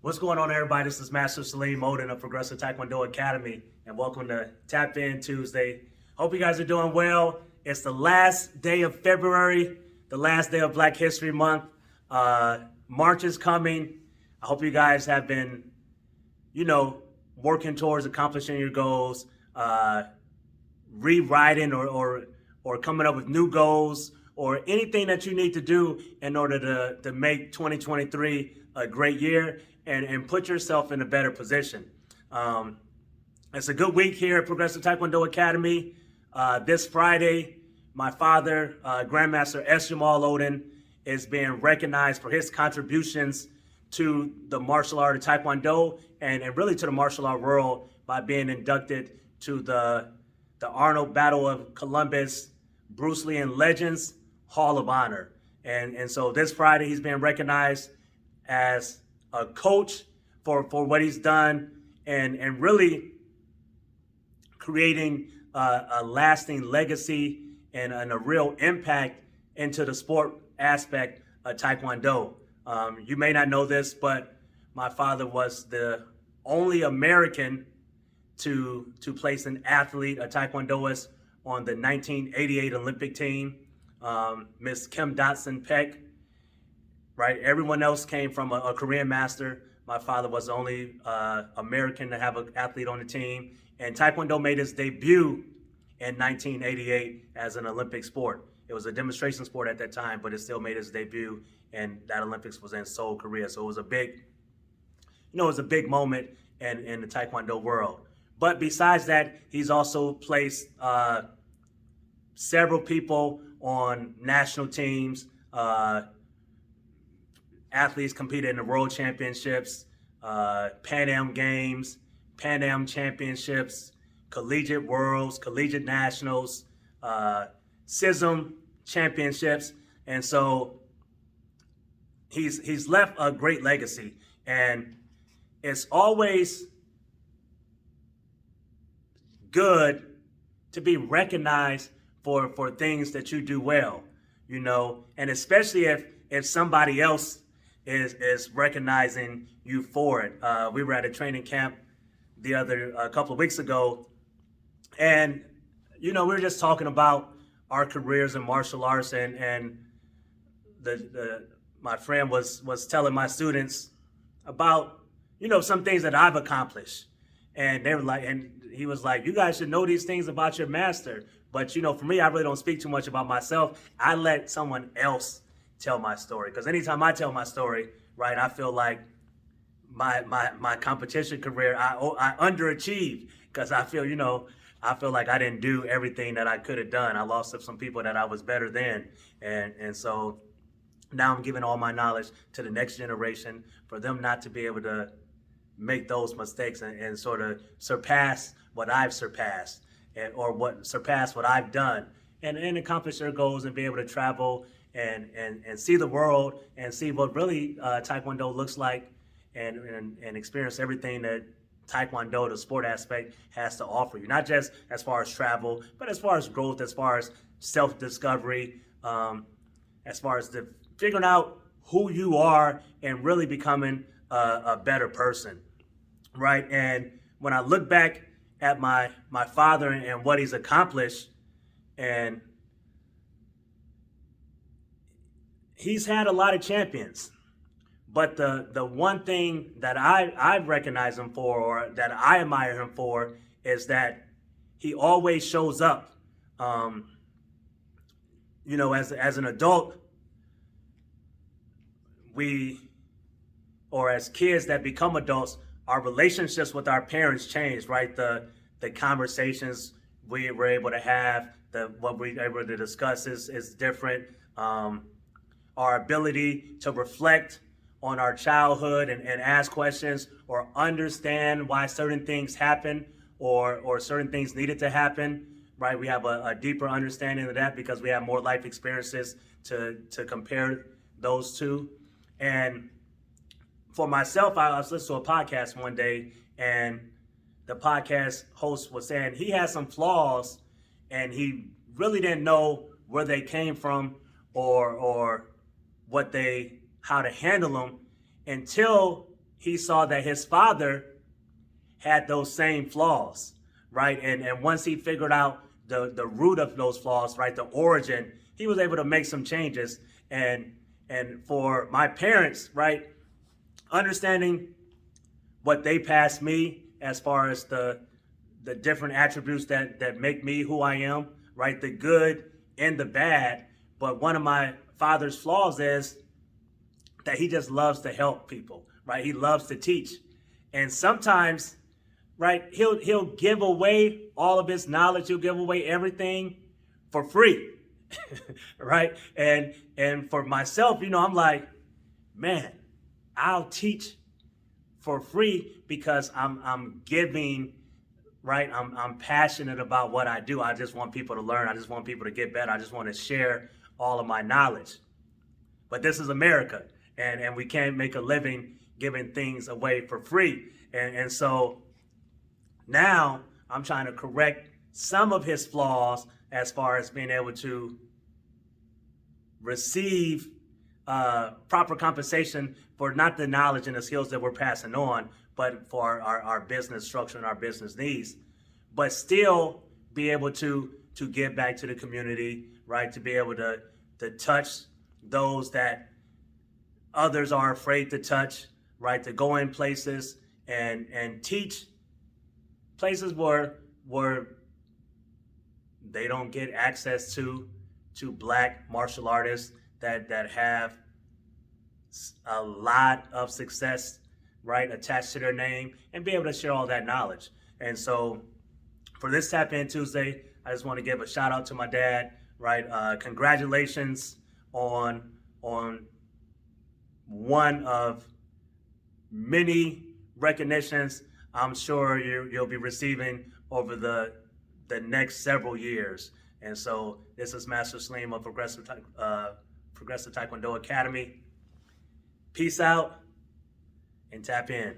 What's going on, everybody? This is Master Salim Moden of Progressive Taekwondo Academy, and welcome to Tap In Tuesday. Hope you guys are doing well. It's the last day of February, the last day of Black History Month. March is coming. I hope you guys have been, working towards accomplishing your goals, rewriting or coming up with new goals, or anything that you need to do in order to make 2023 a great year and put yourself in a better position. It's a good week here at Progressive Taekwondo Academy. This Friday, my father, Grandmaster S. Jamal Oden, is being recognized for his contributions to the martial art of Taekwondo and really to the martial art world by being inducted to the Arnold Battle of Columbus Bruce Lee and Legends Hall of Honor. And so this Friday, he's being recognized as a coach for what he's done and really creating a lasting legacy and a real impact into the sport aspect of Taekwondo. You may not know this, but my father was the only American to place an athlete, a Taekwondoist, on the 1988 Olympic team, Miss Kim Dotson Peck. Right, everyone else came from a Korean master. My father was the only American to have an athlete on the team. And Taekwondo made its debut in 1988 as an Olympic sport. It was a demonstration sport at that time, but it still made its debut, and that Olympics was in Seoul, Korea. So it was a big, moment in the Taekwondo world. But besides that, he's also placed several people on national teams. Athletes competed in the World Championships, Pan Am Games, Pan Am Championships, Collegiate Worlds, Collegiate Nationals, CISM Championships. And so he's left a great legacy. And it's always good to be recognized for things that you do well, and especially if somebody else is recognizing you for it. We were at a training camp a couple of weeks ago, and we were just talking about our careers in martial arts, and my friend was telling my students about some things that I've accomplished, and they were like, and he was like, you guys should know these things about your master. But for me, I really don't speak too much about myself. I let someone else tell my story, because anytime I tell my story, right, I feel like my competition career, I underachieved, because I feel like I didn't do everything that I could have done. I lost to some people that I was better than, and so now I'm giving all my knowledge to the next generation for them not to be able to make those mistakes and sort of surpass what I've surpassed, or surpass what I've done, and accomplish their goals and be able to travel and see the world and see what really Taekwondo looks like, and experience everything that Taekwondo, the sport aspect, has to offer you. Not just as far as travel, but as far as growth, as far as self-discovery, as far as figuring out who you are and really becoming a better person, right? And when I look back at my father and what he's accomplished, and he's had a lot of champions, but the one thing that I recognize him for, or that I admire him for, is that he always shows up. As an adult, or as kids that become adults, our relationships with our parents change, right? The conversations we were able to have, what we were able to discuss is different. Our ability to reflect on our childhood and ask questions or understand why certain things happen or certain things needed to happen, right? We have a deeper understanding of that because we have more life experiences to compare those two. And for myself, I was listening to a podcast one day, and the podcast host was saying he had some flaws and he really didn't know where they came from or how to handle them until he saw that his father had those same flaws, right? And once he figured out the root of those flaws, right, the origin, he was able to make some changes. And for my parents, right, understanding what they passed me as far as the different attributes that make me who I am, right, the good and the bad. But one of my father's flaws is that he just loves to help people, right? He loves to teach. And sometimes, right, he'll give away all of his knowledge, he'll give away everything for free. Right? And for myself, I'm like, man, I'll teach for free because I'm giving, right? I'm passionate about what I do. I just want people to learn. I just want people to get better. I just want to share all of my knowledge. But this is America, and we can't make a living giving things away for free. And so now I'm trying to correct some of his flaws as far as being able to receive proper compensation for not the knowledge and the skills that we're passing on, but for our business structure and our business needs, but still be able to give back to the community, right? To be able to touch those that others are afraid to touch, right? To go in places and teach places where they don't get access to Black martial artists that have a lot of success, right, attached to their name, and be able to share all that knowledge. And so for this Tap In Tuesday, I just want to give a shout out to my dad, right? Congratulations on one of many recognitions I'm sure you'll be receiving over the next several years. And so this is Master Salim of Progressive Taekwondo Academy. Peace out and tap in.